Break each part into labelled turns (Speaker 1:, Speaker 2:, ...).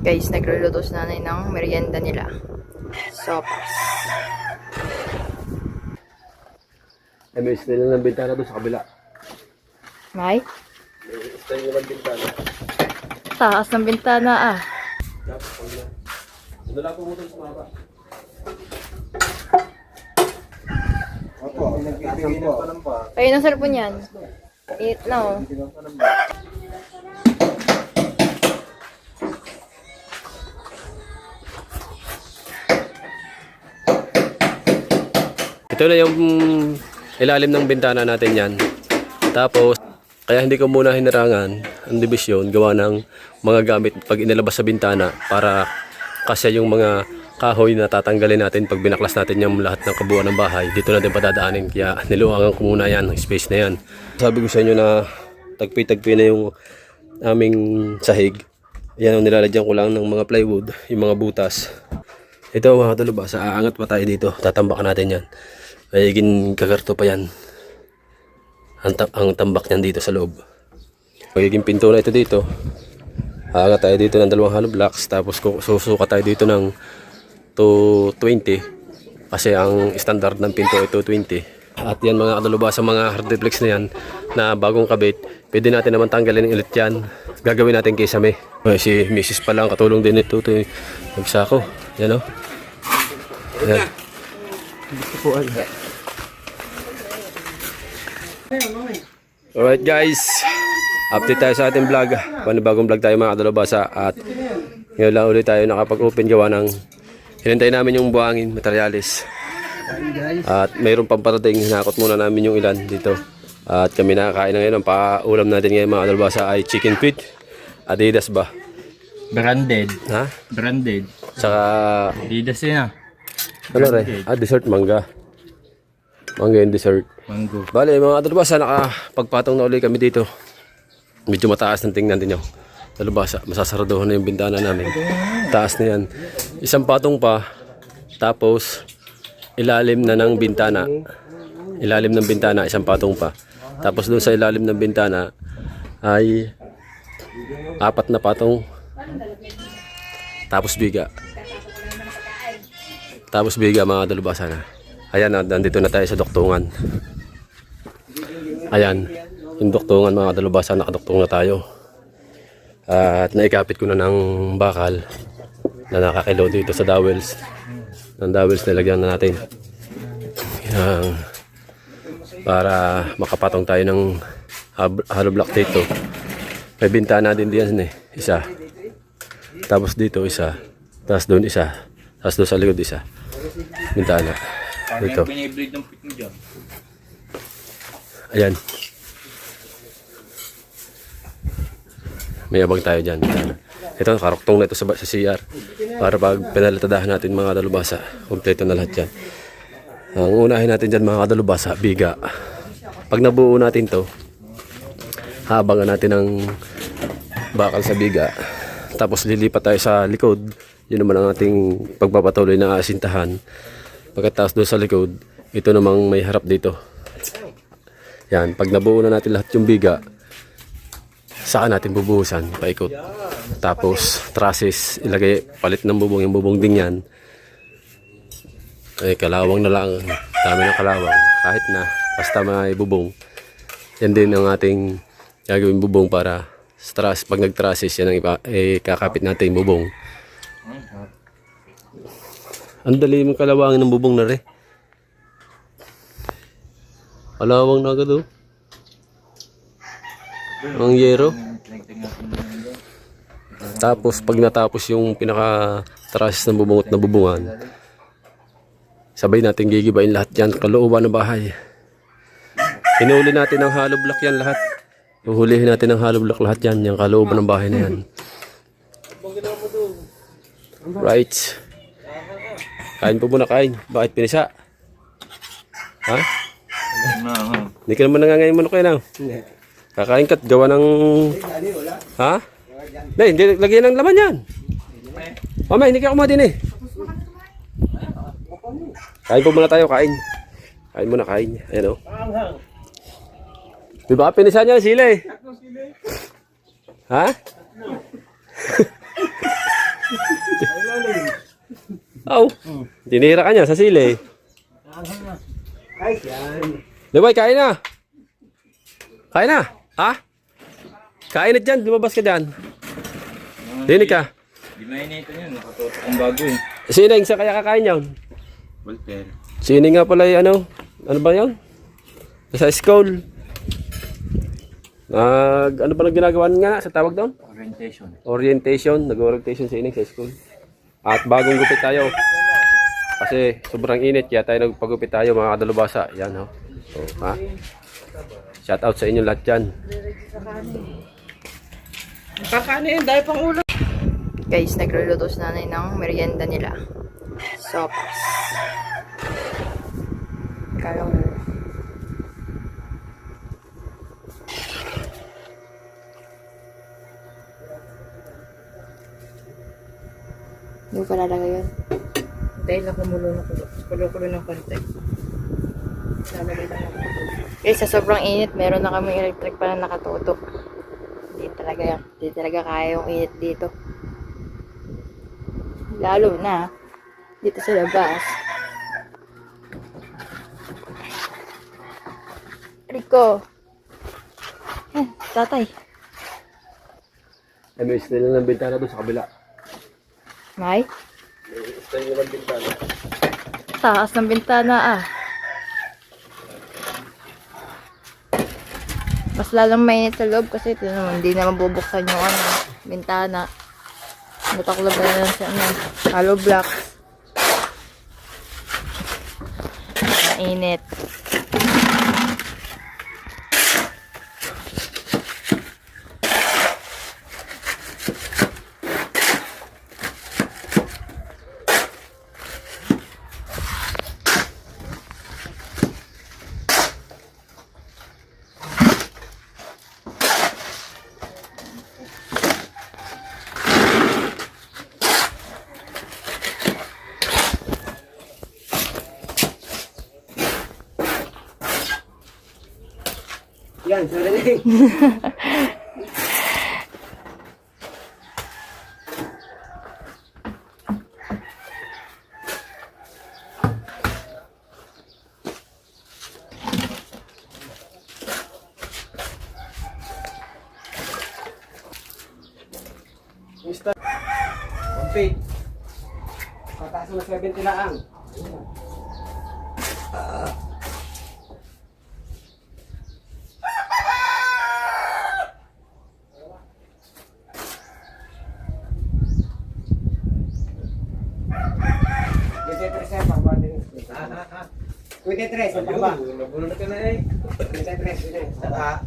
Speaker 1: Guys, nagluluto si nanay ng merienda nila. Sopas.
Speaker 2: Ay, may style ng bintana doon sa kabila.
Speaker 1: May?
Speaker 2: May style ng bintana.
Speaker 1: Taas ng bintana ah.
Speaker 2: Ano lang po sa mapa?
Speaker 3: Opo, nagbibigay ng panampa.
Speaker 1: Ayun ang cellphone yan. Eat now.
Speaker 2: Ito na yung ilalim ng bintana natin yan. Tapos, kaya hindi ko muna hinarangan ang dibisyon gawa ng mga gamit pag inilabas sa bintana para kasi yung mga kahoy na tatanggalin natin pag binaklas natin yung lahat ng kabuuan ng bahay. Dito natin padadaanin kaya niluwangan ko muna yan, space na yan. Sabi ko sa inyo na tagpi-tagpi na yung aming sahig. Yan ang nilalagyan ko lang ng mga plywood, yung mga butas. Ito mga talubasa, aangat pa tayo dito. Tatambakan natin yan. Magiging kagarto pa yan. Ang tambak niyan dito sa loob. Magiging pinto na ito dito. Aangat tayo dito ng 2 hollow blocks. Tapos susuka tayo dito ng 220. Kasi ang standard ng pinto ay 220. At yan mga kalubasa, mga hardiplex na yan na bagong kabit. Pwede natin naman tanggalin ulit yan. Gagawin natin kisame. Si Mrs. pa lang katulong din ito. Nagsako. Yan o. Yan. Alright guys, update tayo sa ating vlog. Panibagong vlog tayo mga kadalabasa. At ngayon lang ulit tayo nakapag-open gawa ng hinintay namin yung buhangin, materialis. At mayroon pang parating, hinakot muna namin yung ilan dito. At kami nakakain na ngayon. Ang paulam natin ngayon mga kadalabasa ay chicken feet. Adidas ba?
Speaker 3: Branded.
Speaker 2: Ha?
Speaker 3: Branded.
Speaker 2: Saka
Speaker 3: Adidas yun ah.
Speaker 2: ano rin? Dessert mangga. Mangga yung dessert.
Speaker 3: Mango.
Speaker 2: Bale mga kadalabasa, nakapagpatong na ulit kami dito. Medyo mataas ng tingnan din nyo. Dalabasa, masasaraduhan na yung bintana namin. Taas na yan. Isang patong pa. Tapos ilalim na ng bintana. Ilalim ng bintana, isang patong pa. Tapos doon sa ilalim ng bintana ay 4 na patong. Tapos biga. Tapos biga mga dalubasa na. Ayan, nandito na tayo sa duktungan. Ayan, yung duktungan mga dalubasa, nakaduktong na tayo. At naikapit ko na ng bakal na nakakilo dito sa dowels. Ng dowels nilagyan na natin. Yan. Para makapatong tayo ng hollow block dito. May bintana din diyan eh, isa. Tapos dito isa. Tapos doon isa. Tapos doon sa likod isa. Bintana. Dito. Ayan. May abang tayo dyan. Ito, karuktong na ito sa CR. Para pag pinalitadahan natin mga dalubasa, kompleto na lahat yan. Ang unahin natin dyan mga dalubasa, biga. Pag nabuo natin to, habangan natin ng bakal sa biga. Tapos lilipat tayo sa likod. Yun naman ang ating pagpapatuloy na asintahan. Pagkatapos doon sa likod, ito namang may harap dito. Yan, pag nabuo na natin lahat yung biga, saka natin bubuhusan, paikot. Tapos trusses, ilagay, palit ng bubong, yung bubong din yan. Ay, kalawang na lang, dami ng kalawang. Kahit na, basta may bubong. Yan din ang ating gagawin bubong para pag nag-trusses, yan ang kakapit natin yung bubong. Ang dali mong kalawangin ng bubong na rin. Kalawang na agad oh. Ang yero. Tapos pag natapos yung pinaka-trusses ng bubong at nabubungan, sabay natin gigibain lahat yan, kalooban ng bahay. Hinuli natin ang hollow block yan lahat. Huhulihin natin ang hollow block lahat yan, yung kalooban ng bahay na yan. Right. Kain po muna, kain. Bakit pinisa? Ha? Hindi ka naman nangangayin manok yan ah. Kakain ka't gawa ng... Ha? Hindi, lagyan ng laman yan. Mamay, hindi ka kumain din eh. Kain po muna tayo, kain. Kain muna, kain. Ayan o. Diba pinisa niya sila eh. Ha? Oh, tinira ka niya sa sili.
Speaker 4: Ay, yan.
Speaker 2: Leway, kain na. Kain na. Ha? Kain na dyan. Lumabas ka dyan. Dinig ka.
Speaker 3: Di mainito yun. Nakatutok ang bago eh.
Speaker 2: Sineng, sa kaya kakain yun?
Speaker 3: Voltaire.
Speaker 2: Sineng nga pala yung ano? Ano ba yun? Sa school. Ano ba nang ginagawa nga sa tawag doon?
Speaker 3: Orientation.
Speaker 2: Orientation. Nag-orientation si Ineng sa school. At bagong gupit tayo. Kasi sobrang init. Kaya tayo nagpagupit tayo mga kadalubasa. Yan ho. So, ha? Shout out sa inyo lahat dyan.
Speaker 1: Guys, nagluluto si nanay ng merienda nila. Sopas. Kalong. Hindi ko lalagay yun. Dahil na kumulo na kulo ng konti. Lalagay lang ako. Guys, sa sobrang init, meron na kami electric pa na nakatutok. Hindi talaga kaya yung init dito. Lalo na dito sa labas. Rico. Tatay.
Speaker 2: Ay, may style ng bintana doon sa kabila.
Speaker 1: May?
Speaker 2: May style ng bintana.
Speaker 1: Taas ng bintana ah. Mas lalang mainit sa loob kasi ito naman, hindi na mabubuksan yung bintana. Nataklob na lang sa hollow blocks. Mainit.
Speaker 4: Yan, sorry. Mister, okay. Pataas mo 70 lang. Kuwede tres, ang taba.
Speaker 3: Nagulo na ka na eh.
Speaker 4: Kuwede tres, kuwede.
Speaker 3: Saka.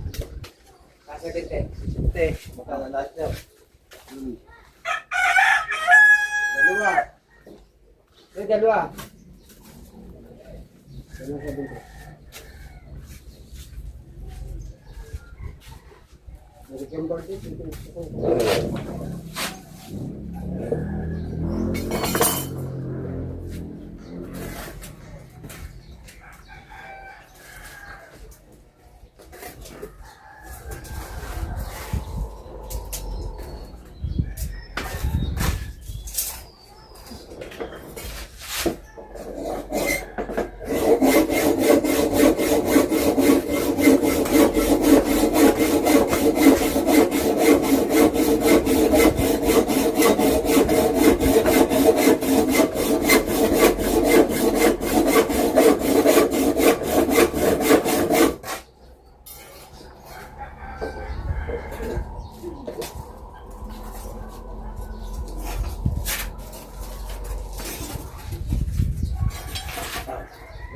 Speaker 4: Kasi binte.
Speaker 3: Ate, makala lahat niya.
Speaker 4: Dalawa. Kuwede dalawa. Dalawa sa binte. American board dito.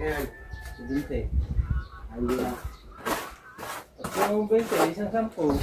Speaker 3: Ayan. 20. Hindi na. Pag yung 20, isang 10.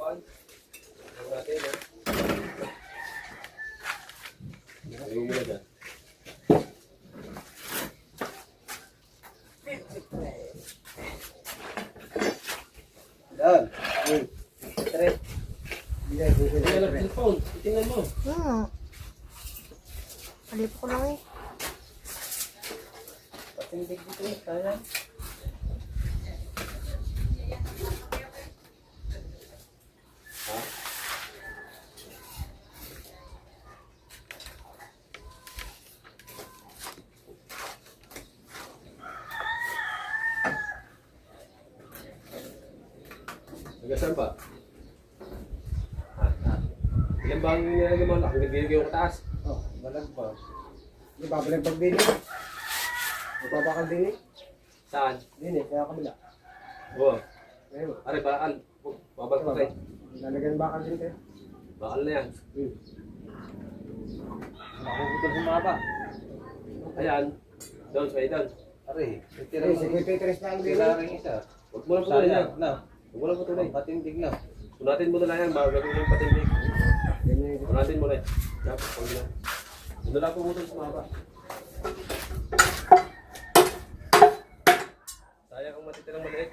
Speaker 2: kuhan. Ang natin, ha? Ayun muna dyan.
Speaker 4: Doon. Tre. Bigay, bigay,
Speaker 2: Tingnan ang
Speaker 4: tre.
Speaker 2: cellphone. Tingnan mo.
Speaker 1: Alip ko lang eh.
Speaker 3: Patindig dito eh. Kaya.
Speaker 2: Hanggang saan ba? Ilan ba ang nilalagay mo? Hanggang gilagay ko taas.
Speaker 4: Oh, balag pa. Di ba, balag pag dini? Magpapakal dini?
Speaker 2: Saan?
Speaker 4: Dini, kaya kabila.
Speaker 2: Oo.
Speaker 4: Ayun.
Speaker 2: Are, bakal. Babal ko tayo.
Speaker 4: Lalagyan bakal din tayo.
Speaker 2: Bakal na yan.
Speaker 3: Nakukutol bumaba.
Speaker 2: Ayan. Doon, sa doon.
Speaker 3: Ari, titira
Speaker 4: Eh,
Speaker 3: mo.
Speaker 4: si Kuya Tres na ang dini.
Speaker 3: Tira rin isa.
Speaker 2: Huwag mo lang patuloy yan.
Speaker 3: Sayang, no?
Speaker 2: Huwag mo lang patuloy.
Speaker 3: Patindig na.
Speaker 2: Sunatin mo na lang yan. Magagawin yung patindig.
Speaker 4: Ganyan yung
Speaker 2: Sunatin mo na yan. Dapat, pag na. Doon lang pumutol sa maba. Sayang ang matitirang maliit.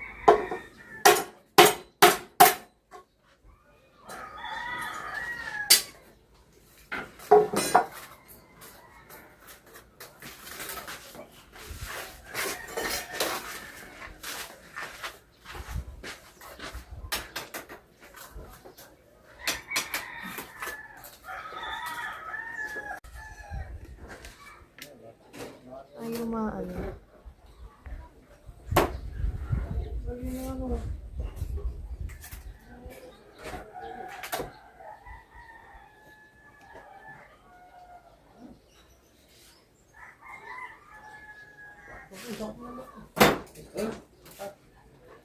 Speaker 1: Ayaw maano.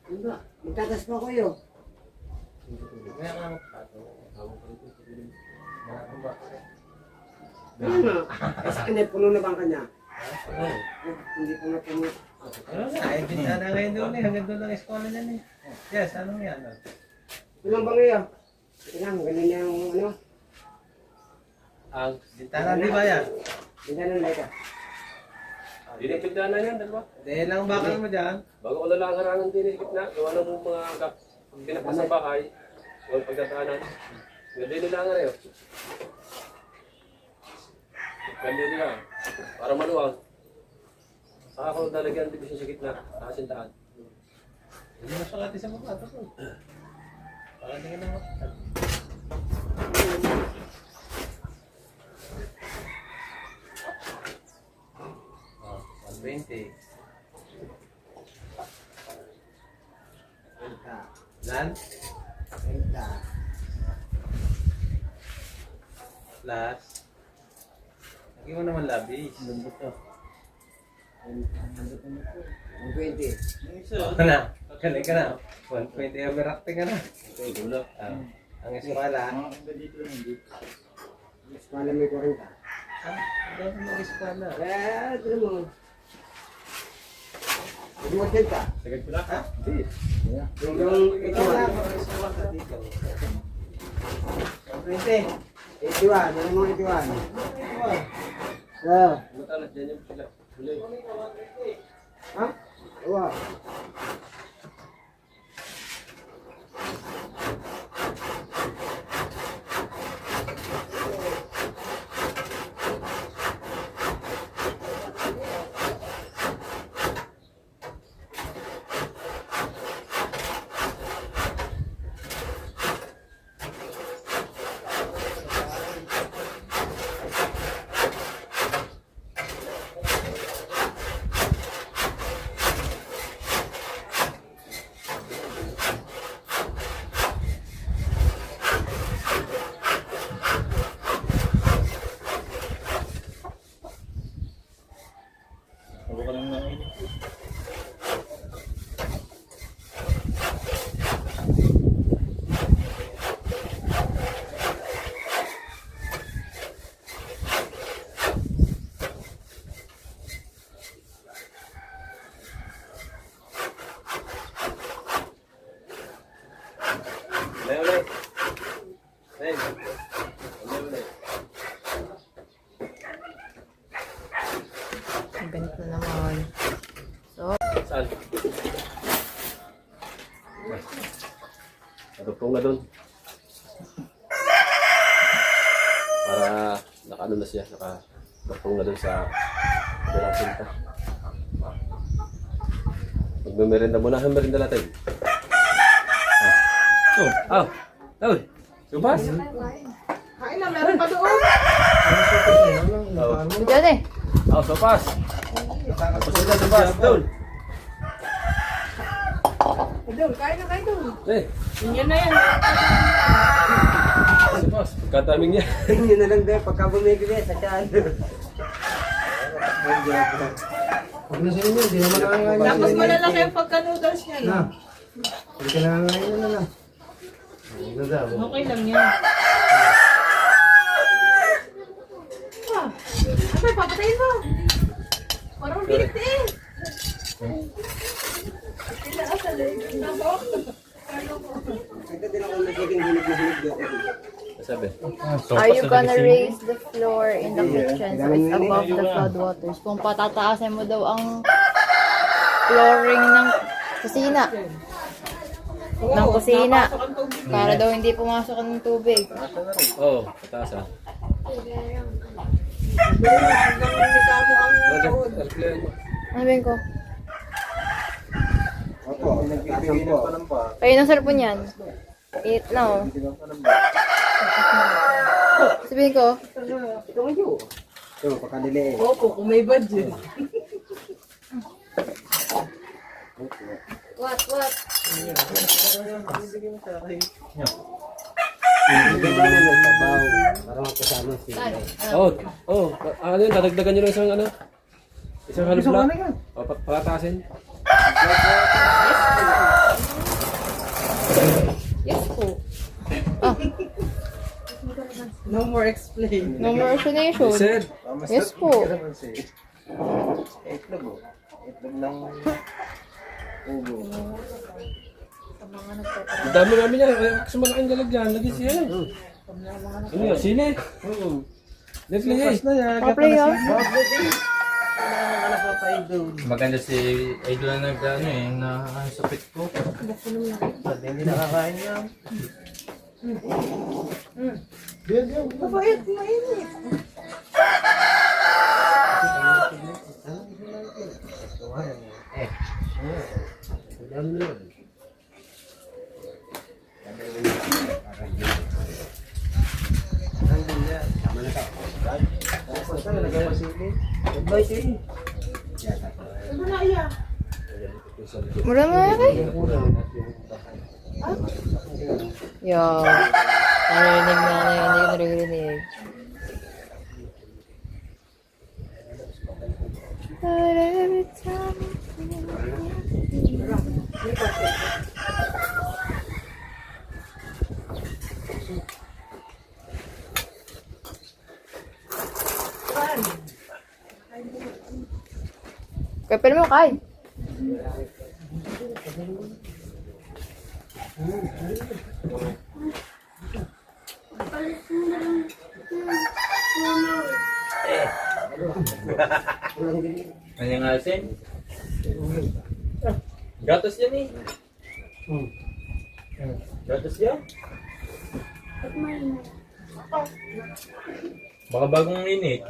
Speaker 4: Hindi. Magtatas pa ko yun.
Speaker 3: Kaya nga magpato.
Speaker 4: Ano nga? Eh, sa kanya, puno na ba ang kanya?
Speaker 3: Oo.
Speaker 4: Hindi ko na puno.
Speaker 3: Ano nga, ay bintana ngayon doon eh. Hanggang doon lang eskwela niyan eh. Yes, anong yan?
Speaker 4: Ilang ba ngayon? Ilang, ganun yung ano?
Speaker 2: Ang
Speaker 3: Bintana di ba yan?
Speaker 4: Hindi na lang.
Speaker 2: dinipindahan na yan, dalawa.
Speaker 3: Dahil lang bakal mo dyan.
Speaker 2: Bago ko na lang harangan din yung gitna, gawa ng mga pinakpa sa bahay, huwag pagdadaanan. Ganda nila nga rin. Ganda nila, para maluwag. Saka ako talagyan division sa gitna, kasintahan.
Speaker 3: Hindi mo siya kati sa mukha. Tapos. Baka hindi ka na makakal. Oh, 120. Lan? Plus. Lagi mo naman labis. Lambot to.
Speaker 4: 120.
Speaker 3: Wala. Kali ka na. 120 overacting ka na. Okay, dulo. Ang eskwala.
Speaker 4: Mas pala may 40.
Speaker 3: Ang mga eskwala.
Speaker 4: Eh, ito mo. Hindi mo tinta.
Speaker 2: Sagad ko na? Ha?
Speaker 4: Yung ito ah. 20. 81. Ano mo 81? Ah.
Speaker 2: Matalas dyan yung sila. Huli.
Speaker 4: Ha? Wow.
Speaker 2: Ulit, ulit. Natugtong na doon. Para nakaano na siya, nakatugtong na doon sa kabilang sinta. Magmemerenda muna, merenda natin. Tawid. Subas?
Speaker 4: Kain na, meron pa doon.
Speaker 1: Diyan eh.
Speaker 2: Subas. Tapos na subas, doon.
Speaker 4: Doon, kain na kayo doon.
Speaker 1: Yan na yan.
Speaker 2: Subas. Pagkataming niya.
Speaker 3: Yun na lang din, pagka bumibili sa tiyan.
Speaker 4: Huwag na sa inyo, hindi naman nangangain.
Speaker 1: Tapos malalaki yung pagka-noodles niya.
Speaker 4: Na. Hindi ka nangangain na na.
Speaker 1: Okay lang yan. Apa, papatayin mo. Parang bilit eh.
Speaker 3: Ito din ako nagiging hilig na hilig doon.
Speaker 2: Sabi.
Speaker 1: Are you gonna raise the floor in the kitchen so it's above the flood waters? Kung patataasin mo daw ang flooring ng kusina. Ng kusina. Para daw hindi pumasok ng tubig.
Speaker 2: Oo, patasa.
Speaker 1: Ano ba yun ko?
Speaker 4: Opo, nagpipigil pa lang pa.
Speaker 1: Kayo ng cellphone yan. Eat na oh. Sabihin ko,
Speaker 3: Ito kayo. Ito, pagkadili eh.
Speaker 5: Opo, kung may budget.
Speaker 1: what?
Speaker 3: Hindi ba na ng sabaw? Para magkasama sila.
Speaker 2: Ano yun, dadagdagan nyo ng isang ano? Isang halubla? Pataasin.
Speaker 1: Yes po. Ah,
Speaker 5: No more explain.
Speaker 1: no more explanation.
Speaker 2: Sir,
Speaker 1: Yes po.
Speaker 3: Itlog oh. Itlog ng ubo.
Speaker 2: ang dami namin yan. Kasi malaking lalagyan. Lagi siya. Ano yan? Sili? Netflix na yan.
Speaker 1: Pa-play ah.
Speaker 6: Maganda si Idol na nag-ano eh, na sapit ko.
Speaker 3: Hindi nakakain yan.
Speaker 5: Mabait, mainit.
Speaker 1: Mura nga yan eh. Yo. Narinig na ano yun, hindi ko naririnig. But every time Kaya pala mo, kain.
Speaker 6: Ano yung asin? Gatos yan eh. Gatos yan? Baka bagong minute.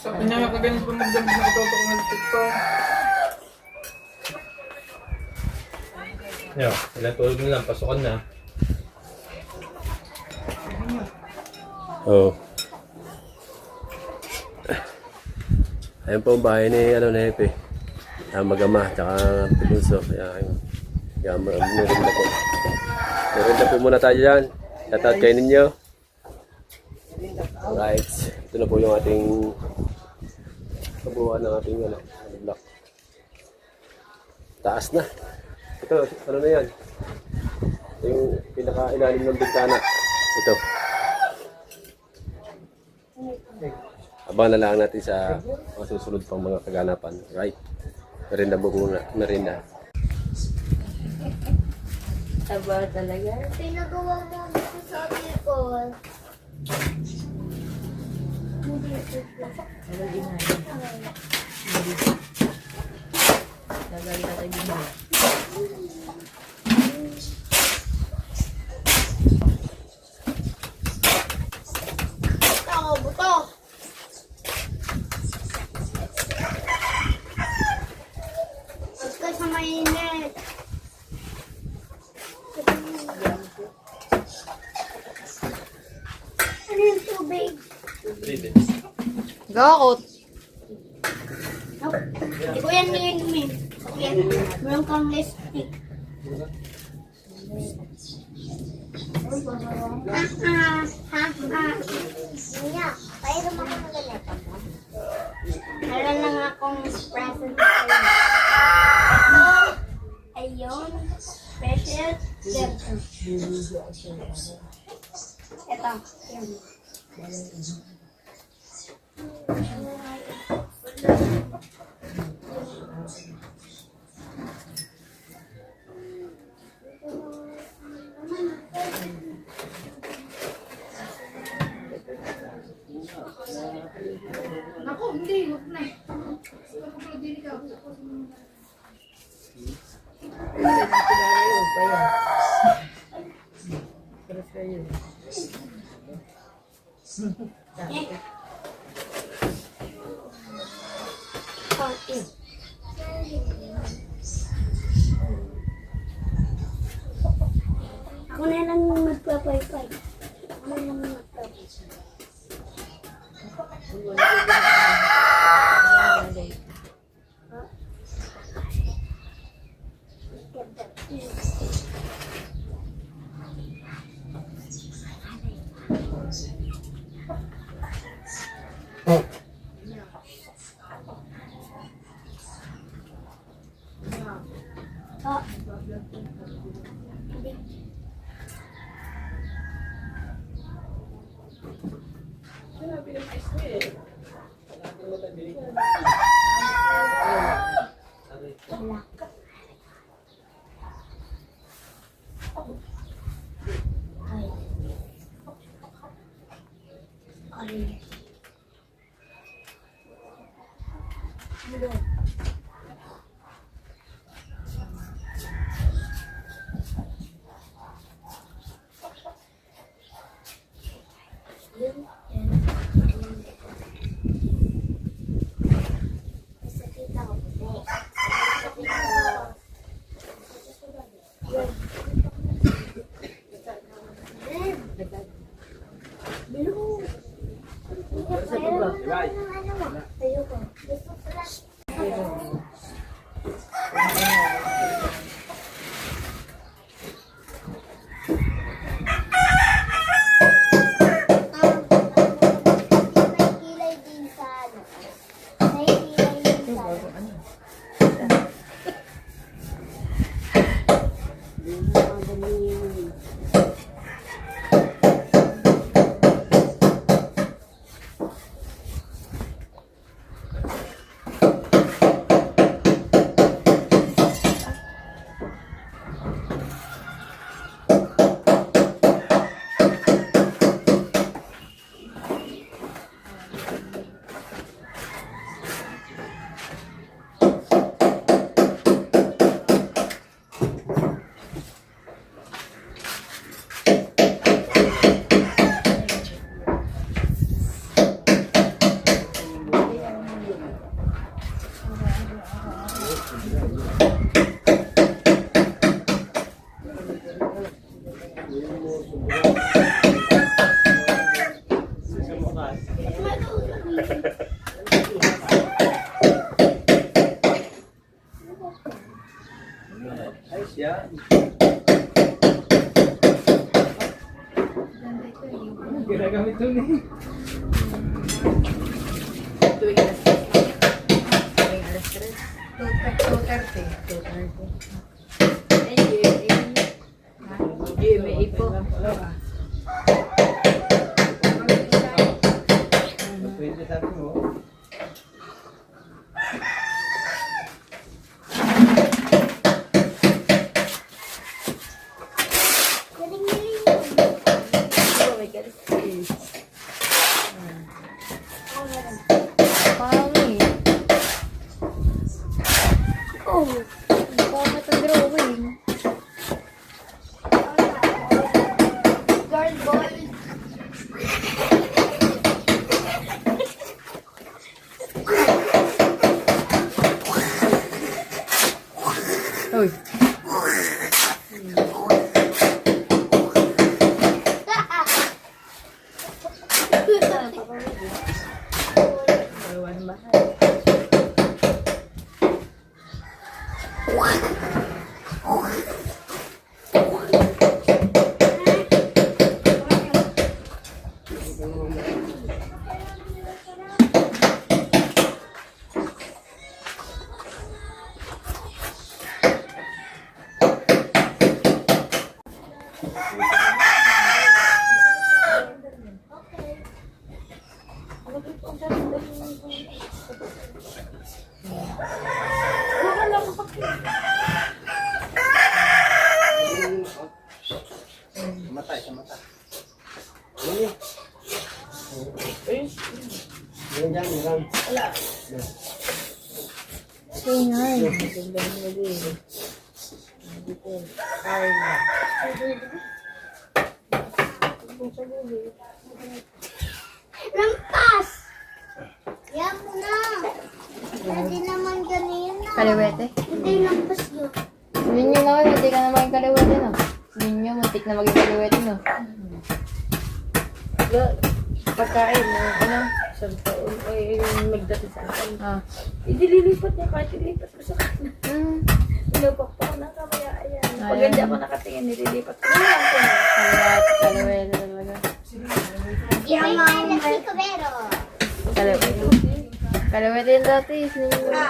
Speaker 5: Sabi niya kaganis pa magdamag na katoto kong halitid pa.
Speaker 6: Yo, ilang tulog na lang, pasukan na.
Speaker 2: Oo. Ayun po ang bahay ni Hepe. Mag-ama, tsaka Pibunso. Kaya meron na po. Meron na po muna tayo dyan. Shoutout kayo ninyo. Alright. Ito na po yung ating kabuuan ng ating block. Taas na. Ito, ano na yan? Ito yung pinaka-ilalim ng bintana. Ito. Abangan na lang natin sa mga susunod pang mga kaganapan. Right? Merinda muna. Merinda.
Speaker 1: Taba talaga.
Speaker 7: Pinagawa mo dito sa ko.
Speaker 1: Tagal din na. Tagal na tayo din na.
Speaker 7: Ako, buto. Huwag ka sa mainit. Ano yung tubig?
Speaker 1: Gakot.
Speaker 7: Hindi ko yan iinumin. Yan, meron kang lipstick. Niya, pairam ako ng ganito. Meron lang akong present sa'yo. Ayun. Special gift. Ito. Yan.
Speaker 5: Naku, hindi. Huwag na. Huwag din ikaw.
Speaker 7: Ako na lang magpapaypay. Ako na lang magpapaypay. Ayoko. Gusto ko lang. May kilay din sa ano. May kilay din sa ano.
Speaker 3: Ayos yan. Ginagamit doon eh.
Speaker 1: Tuwing alas 3. Tuwing alas 3. 2:30. Ay, GMA po.
Speaker 3: 20 sabi mo.
Speaker 1: Pangit. Oh, pangit ang drawing.
Speaker 7: Girl, boy.
Speaker 1: Uy.
Speaker 4: Matay sa mata.
Speaker 1: Tingnan.
Speaker 7: Lampas! Yan mo na. Hindi naman ganyan na.
Speaker 1: Kaliwete.
Speaker 7: Hindi lampas yun.
Speaker 1: Ninyo na kayo, hindi ka na maging kaliwete, no? Ninyo, muntik na maging kaliwete, no?
Speaker 8: Pagkain, ano, isang taon, ay magdati sa akin.
Speaker 1: Ah.
Speaker 8: Idililipat niya kahit ilipat ko sa kanya. Inupak pa ko na kamaya, ayan. Pag
Speaker 1: Ayan.
Speaker 8: hindi ako nakatingin, nililipat ko. Ayan ko na.
Speaker 1: Kaliwete talaga.
Speaker 7: Yan nga ang pero.
Speaker 1: Kaliwete. Kaliwete yung dati, ninyo.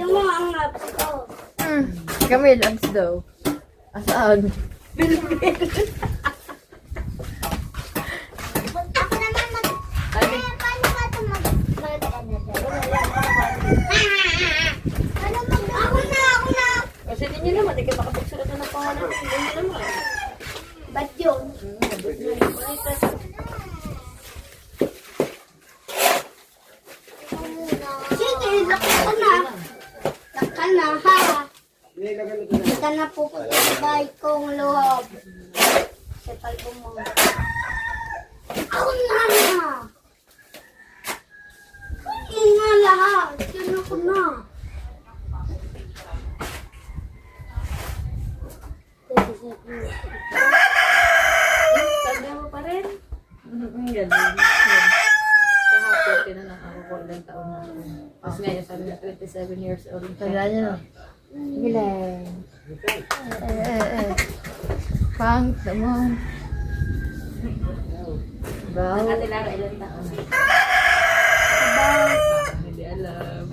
Speaker 7: Yung mga ang lapas ko.
Speaker 1: Kami, labs daw. Asaan?
Speaker 7: Ako naman paano ba ito Ako na!
Speaker 8: Kasi din nyo naman, hindi ka makapagsulat na ng pangalan. Hindi nyo naman.
Speaker 7: Ba't yun? Sige, laki ka na. Laki ka na, ha? Hindi ka na pupunta sa bahay kong loob. Sa palbong mo. Ako na! Hindi nga lahat. Yan ako na.
Speaker 8: Sabi mo pa rin? Ganun. Kahapon, tinanong ako kung ilang taon na ako. Tapos ngayon, sabi na 27 years old.
Speaker 1: Tanda niyo, no? Sige lang. Pangit naman. Baw.
Speaker 8: Ate Lara, ilang taon? Hindi alam.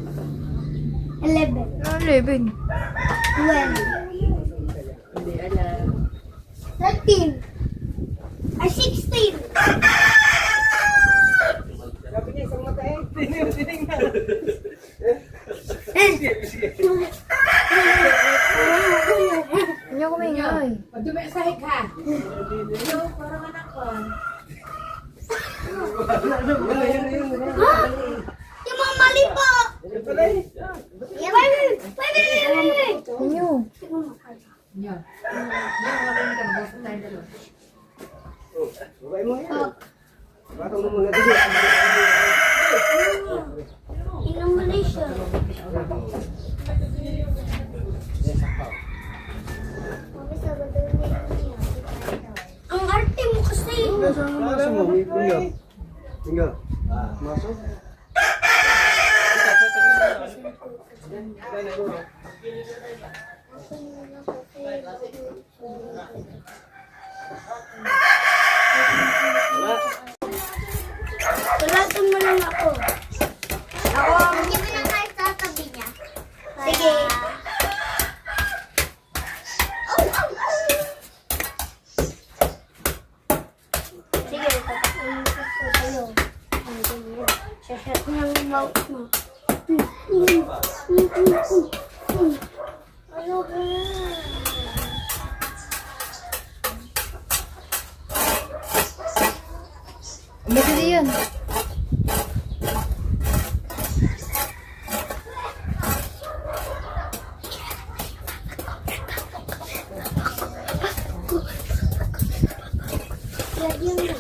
Speaker 7: 11.
Speaker 1: 11.
Speaker 7: 12.
Speaker 8: Hindi alam.
Speaker 7: 13. Ay, 16.
Speaker 4: Sabi niya isang mata eh.
Speaker 1: Hindi ako maingay.
Speaker 7: Yung mga mali po. Wait.
Speaker 1: Inyo.
Speaker 4: Babay mo yan. Batong mo muna dito.
Speaker 7: Inang Malaysia. Ang arte mo kasi.
Speaker 4: Masok mo. Tinggal. Masuk.
Speaker 7: Tulatan mo lang ako. Hindi mo lang kahit tatabi niya. Sige. Sige, tatapunin ko sa'yo. Shashat mo yung mouth mo. Ano ba?
Speaker 1: Madali yan.
Speaker 7: Lagyan mo.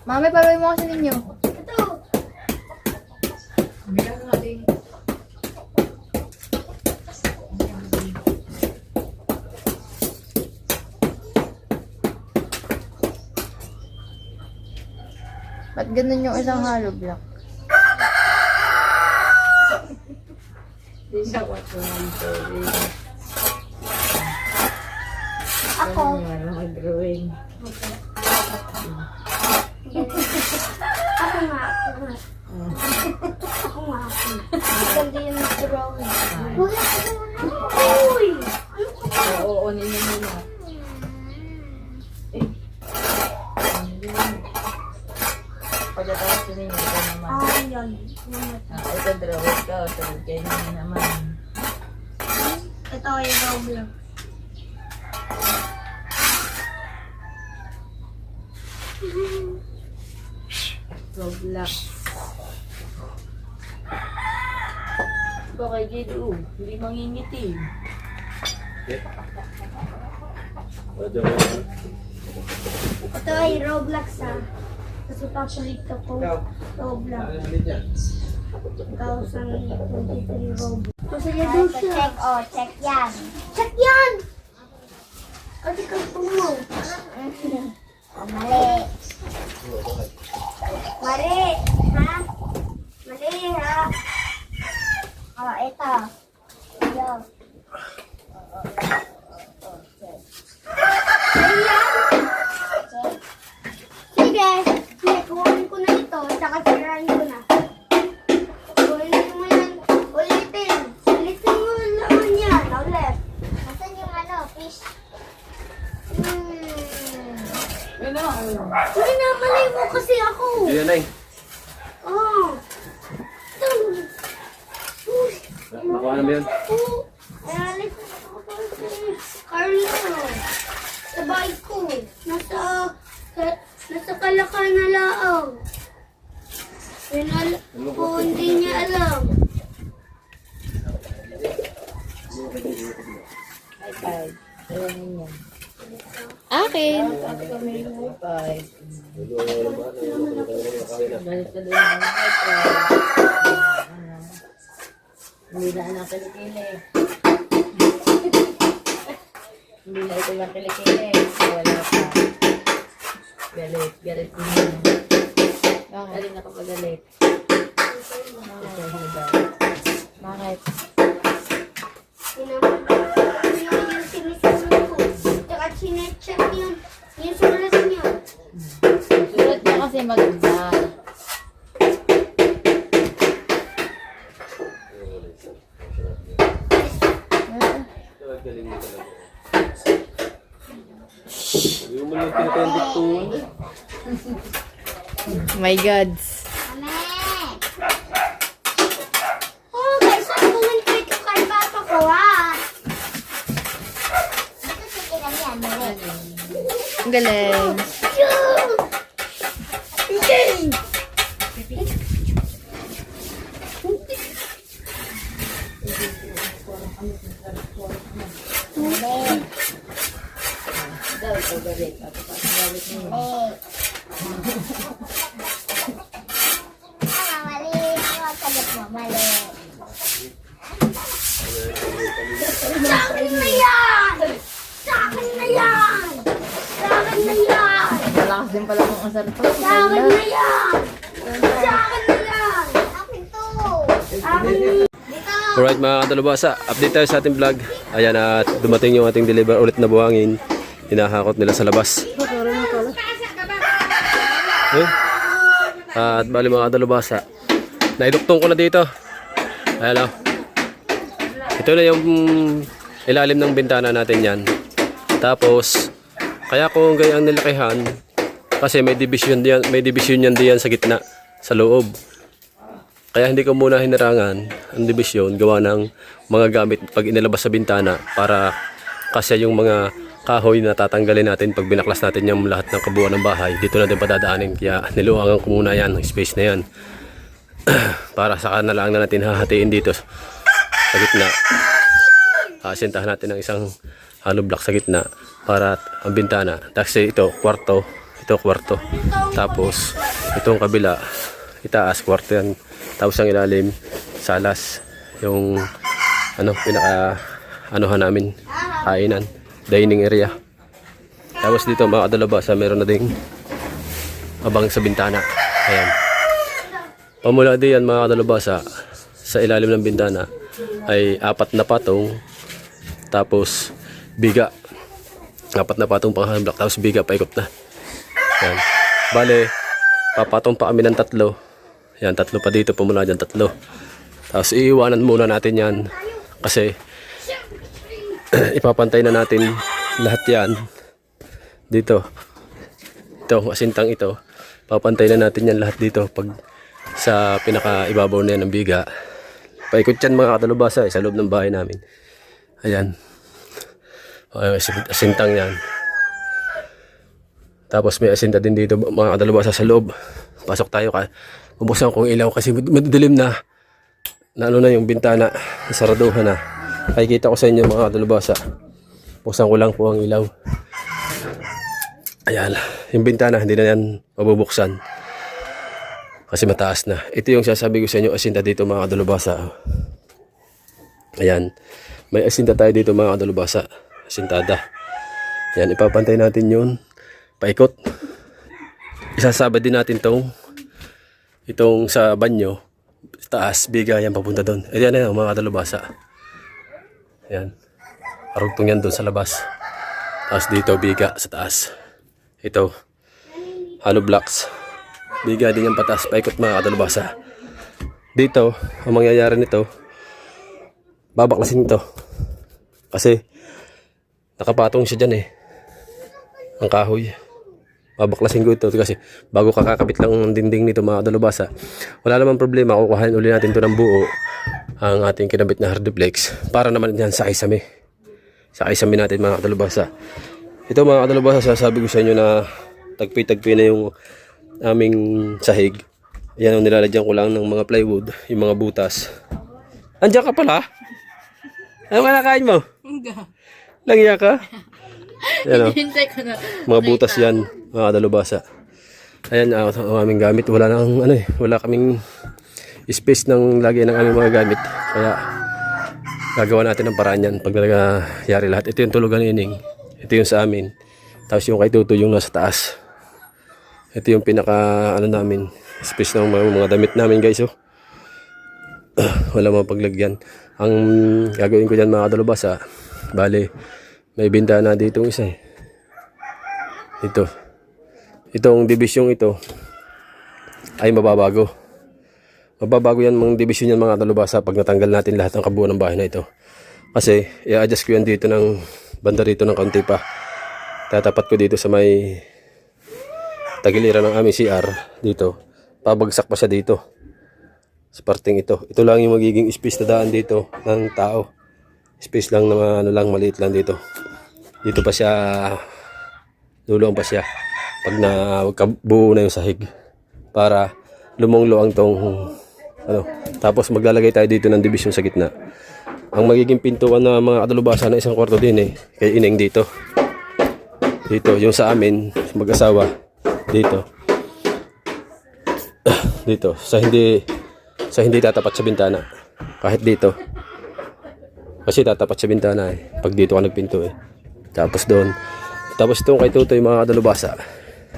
Speaker 1: Mami, paruin mo kasi ninyo.
Speaker 7: Ito.
Speaker 1: Ba't ganun yung isang hollow block?
Speaker 8: Di siya wato.
Speaker 7: Ako.
Speaker 8: Ano mag-drawing.
Speaker 7: Ako nga. Ganda yung drawing. Wala ka naman. Uy! Ano ka ba?
Speaker 8: Oo, ninyo muna. Pagkatapos ninyo, ito naman.
Speaker 7: Yan.
Speaker 8: Ito drawing ko, sunod kayo ninyo naman.
Speaker 7: Ito ay Roblox.
Speaker 8: Roblox. Baka Jedu, hindi mangingiti.
Speaker 7: Ito ay Roblox Kasi papalit ko Roblox. 2023 Roblox. Kasi yan siya. Check, check yan. Check yan! Kasi ka mo. Mali. Mali. Ha? Mali ha? Ito. Ito. Sige, kuhanin ko na ito, tsaka sirahan ko na. Kuhanin mo yan, ulitin. Ulitin mo naman yan, ulit. Nasaan yung fish? Hindi na, mali mo kasi ako.
Speaker 2: Yan ay.
Speaker 7: Oh.
Speaker 2: Nakuha na mo yan.
Speaker 7: Alis na ako kay Carlo. Sa bahay ko. Nasa Kalakay na laang. Hindi niya alam.
Speaker 8: High-five. Ayan ninyo.
Speaker 1: Akin.
Speaker 8: High-five. Balik ka doon ng high-five. Hindi na anak kilikili. Hindi na ito yung kilikili. Wala pa. Galit. Galit niya. Galit na kapag galit.
Speaker 1: Bakit?
Speaker 7: Yung sinisunod ko. Tsaka chinecheck yung sulat niya.
Speaker 1: Sulat niya kasi maganda.
Speaker 2: Galing mo talaga. Hindi mo lang pinapendik to.
Speaker 1: My gods.
Speaker 7: Mame! Oh, guys, I'm going to ito kay Papa ko, ha? Ito sige lang yan, mali.
Speaker 1: Ang galing.
Speaker 7: Okay!
Speaker 8: Daw ito galit. Galit niya.
Speaker 7: Mali. Ang sagot mo, mali. Sa akin na yan! Sa akin na yan! Sa akin na yan!
Speaker 1: Malakas din pala mong asar to.
Speaker 7: Sa akin na yan! Sa akin na yan! Akin to! Sa akin na yan! Dito!
Speaker 2: Alright mga kadalubasa, update tayo sa ating vlog. Ayan at dumating yung ating deliver ulit na buhangin. Hinahakot nila sa labas. At bali mga kadalubasa, naiduktong ko na dito. Ayan o. Ito na yung ilalim ng bintana natin yan. Tapos, kaya ko gayang nilakihan kasi may division yan diyan sa gitna, sa loob. Kaya hindi ko muna hinarangan ang division gawa ng mga gamit pag inilabas sa bintana para kasi yung mga kahoy na tatanggalin natin pag binaklas natin yung lahat ng kabuuan ng bahay. Dito natin padadaanin, kaya niluwangan ko muna yan, space na yan. Para saka na lang na natin hahatiin dito sa gitna. Asintahan natin ng isang hollow block sa gitna para ang bintana. Kasi ito kwarto, tapos itong kabila itaas kwarto yan, tapos ang ilalim salas, yung pinaka anuhan namin, hainan, dining area. Tapos dito mga kadalabasa meron na ding abang sa bintana. Ayan, pamula din yan mga kadalabasa, sa ilalim ng bintana ay 4 na patong, tapos biga, 4 na patong pang hollow block, tapos biga paikot na. Yan. Bale, papatong pa kami ng 3. Yan, 3 pa dito, pumula dyan 3. Tapos iiwanan muna natin yan kasi ipapantay na natin lahat yan dito. Ito, asintang ito, papantay na natin yan lahat dito pag sa pinaka ibabaw na yan ng biga. Paikot yan mga kadalubasa sa loob ng bahay namin. Ayan, asintang yan. Tapos may asinta din dito mga kadalubasa sa loob. Pasok tayo, bubuksan ko ilaw kasi madilim na na yung bintana, saraduhan na. Nakikita ko sa inyo mga kadalubasa. Buksan ko lang po ang ilaw. Ayan, yung bintana hindi na yan mabubuksan kasi mataas na. Ito yung sasabi ko sa inyo, asinta dito mga kadalubasa. Ayan, may asinta tayo dito mga kadalubasa, asintada. Ayan, ipapantay natin yun paikot. Isasabad din natin itong sa banyo, taas, biga, yan papunta doon. Ayan na mga kadalubasa. Ayan, arugtong yan doon sa labas. Tapos dito, biga sa taas. Ito, hollow blocks. Biga din yan pataas, paikot mga kadalubasa. Dito, ang mangyayari nito, babaklasin ito. Kasi, nakapatong siya dyan ang kahoy. Babaklasin ko ito kasi bago kakakabit lang ang dinding nito mga kadalubasa, wala namang problema, kukuhain uli natin ito ng buo, ang ating kinabit na hardiplex, para naman yan sa isami natin mga kadalubasa. Ito mga kadalubasa, sasabi ko sa inyo na tagpi-tagpi na yung aming sahig. Yan ang nilalagyan ko lang ng mga plywood, yung mga butas. Andiyan ka pala? Ano ka nakain mo? Langya ka? Yan,
Speaker 8: Hintay ko na.
Speaker 2: mga butas yan mga kadalubasa. Ayan, ang aming gamit, wala nang wala kaming space ng lagyan ng aming mga gamit, kaya gagawa natin ng paraan yan pag nagyari lahat. Ito yung tulugan ni Ining, ito yung sa amin, tapos yung kay Tuto yung nasa taas. Ito yung pinaka namin, space ng mga damit namin guys. Wala mga paglagyan. Ang gagawin ko dyan mga kadalubasa, bale may bintana dito isa itong divisyong ito ay mababago yan, mga division yan mga kadalubasa pag natanggal natin lahat ng kabuuan ng bahay na ito. Kasi i-adjust ko yan dito ng banda rito ng kaunti pa, tatapat ko dito sa may tagiliran ng aming CR dito, pabagsak pa siya dito sa parting ito. Ito lang yung magiging space na daan dito ng tao, space lang na maliit lang dito. Dito pa siya, luluang pa siya pag buo na yung sahig, para lumong-luang tong tapos maglalagay tayo dito ng division sa gitna. Ang magiging pintuan na mga kadalubasa na isang kwarto din kay Ineng dito yung sa amin mag-asawa dito sa hindi tatapat sa bintana, kahit dito kasi tatapat sa bintana pag dito ka nagpinto tapos doon. Tapos itong kay Tutoy mga kadalubasa,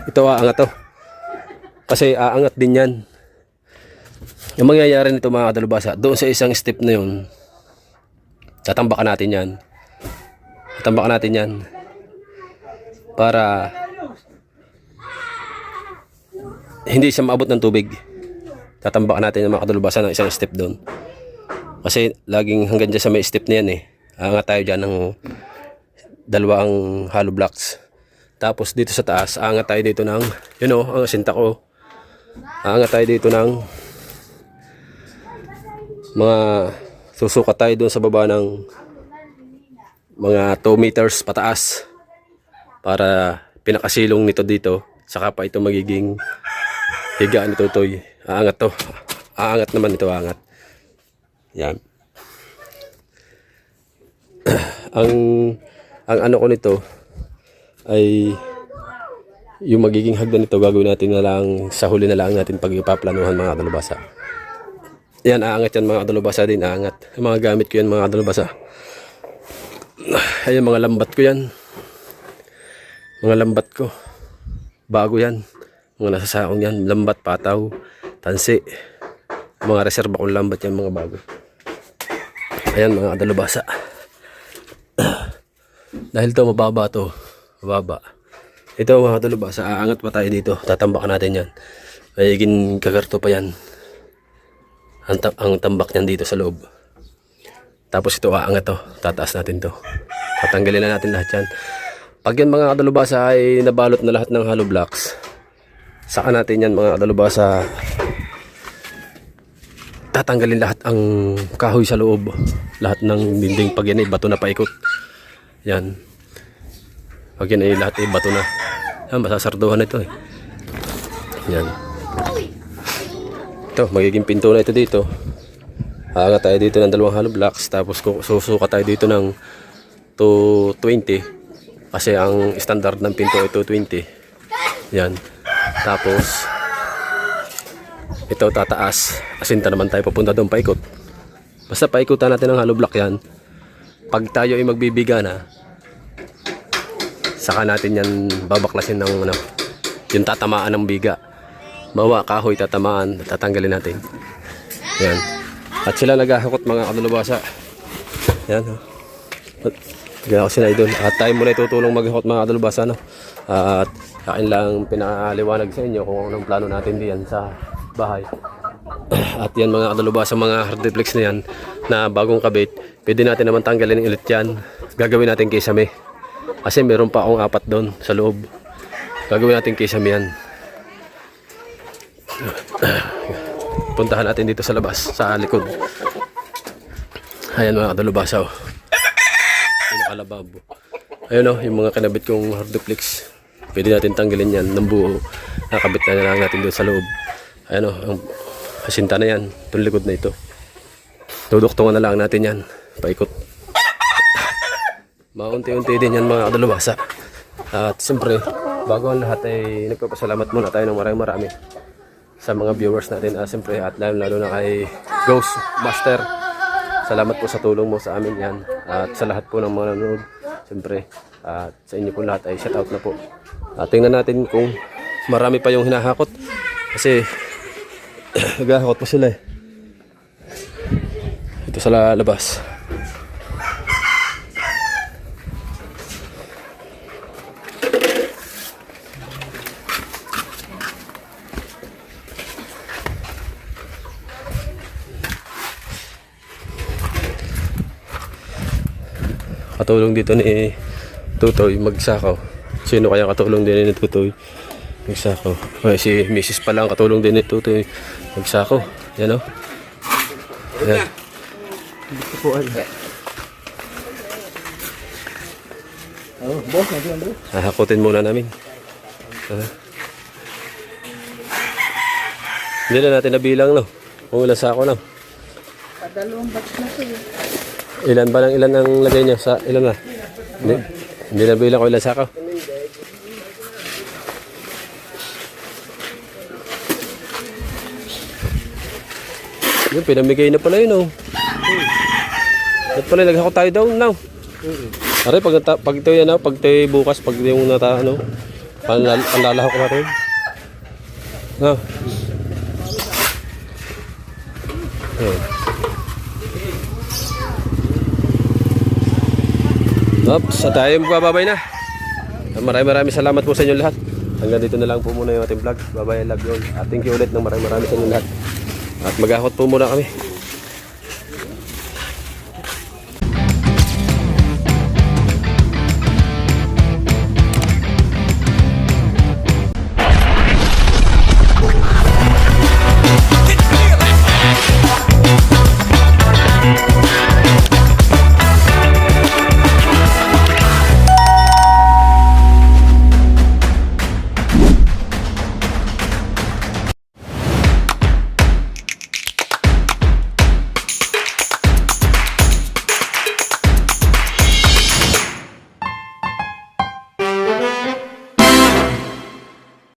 Speaker 2: ito aangat kasi aangat din yan. Yung mangyayari nito mga kadalubasa, doon sa isang step na yun, tatambakan natin yan para hindi siya maabot ng tubig. Tatambakan natin yung mga kadalubasa ng isang step doon, kasi laging hanggang dyan sa may step na yan aangat tayo dyan ng 2 hollow blocks. Tapos dito sa taas, aangat tayo dito ng ang asinta ko, aangat tayo dito ng mga, susukat tayo doon sa baba ng mga 2 meters pataas para pinakasilong nito dito. Saka pa ito magiging higaan ni Tutoy. Aangat to. Aangat naman ito, aangat. Yan. ang ano ko nito ay yung magiging hagdan nito gagawin natin na lang sa huli na lang natin pag ipaplanuhan mga kadalubasa. Yan, aangat yan mga kadalubasa din, aangat. Yung mga gamit ko yan mga kadalubasa. Ayan, mga lambat ko yan. Mga lambat ko. Bago yan. Mga nasa saong yan. Lambat, pataw, tansi. Mga reserva kong lambat yan, mga bago. Ayan, mga kadalubasa. Dahil to mababa to. Mababa. Ito mga kadalubasa, aangat pa tayo dito. Tatambakan natin yan. Mayiging kagarto pa yan. Ang tambak niyan dito sa loob. Tapos ito aangat to. Tataas natin to. Tatanggalin na natin lahat yan. Pag yan mga kadalubasa ay nabalot na lahat ng hollow blocks, saka natin yan mga kadalubasa tatanggalin lahat ang kahoy sa loob. Lahat ng dinding pag yan ay bato na paikot. Yan. Pag yan ay lahat ay bato na. Yan, masasarduhan ito eh. Yan. Ito, magiging pinto na ito dito. Aangat tayo dito ng 2 hollow blocks. Tapos susuka tayo dito ng 220. Kasi ang standard ng pinto ay 220. Yan. Tapos ito tataas. Asinta naman tayo papunta doon paikot. Basta paikutan natin ang hollow block yan. Pag tayo ay magbibiga na, saka natin yan babaklasin ng ano, yung tatamaan ng biga. Mawa, kahoy, tatamaan, tatanggalin natin. Yan. At sila naghahakot mga kadalubasa. Yan. Gaya ko sila doon. At tayo muna itutulong maghakot mga kadalubasa. No? At akin lang pinaliwanag sa inyo kung anong plano natin diyan sa bahay. At yan mga kadalubasa, mga hard deflex na yan na bagong kabit. Pwede natin naman tanggalin ulit yan. Gagawin natin kisame. Kasi meron pa akong 4 doon sa loob. Gagawin natin kisame yan. Puntahan natin dito sa labas, sa likod. Ayan mga kadalubasa. Pinakalababo. Ayun o, yung mga kinabit kong hard duplex. Pwede natin tanggalin yan ng buo. Nakabit na lang natin doon sa loob. Ayan o, ang asinta na yan. Itong likod na ito. Duduktungan na lang natin yan. Paikot. Maunti-unti din yan mga kadalubasa. At siyempre, bago ang lahat ay nagpapasalamat muna tayo ng marami sa mga viewers natin. Siyempre, at lalo na kay Ghost Master. Salamat po sa tulong mo sa amin yan. At sa lahat po ng mga nanonood. Siyempre, at sa inyo po lahat ay shout out na po. Tingnan natin kung marami pa yung hinahakot. Kasi, naghahakot pa sila eh. Ito sa labas. Katulong dito ni Tutoy magsakaw. Sino kaya katulong din ni Tutoy magsakaw? Ay, si Mrs. pa lang katulong din ni Tutoy magsakaw. Yan o. Yan. Hahakutin muna namin. Hindi na natin nabilang no. Kung ilan sako lang.
Speaker 8: Padalawang batch na to.
Speaker 2: Ilan ba lang ilan ang lagay niya sa ilan na? Hindi na bilang ko ilan sako. Yung pinamigay na pala yun oh. At pala naghako tayo down now. Aray pag ito yan pag ito bukas pag yung nata ano panlalahok natin. No. Oops, sa tayo magbababay na. Maraming salamat po sa inyo lahat. Hanggang dito na lang po muna yung ating vlog. Bye-bye, love you all. Thank you ulit ng maraming sa inyo lahat. At maghahakot po muna kami.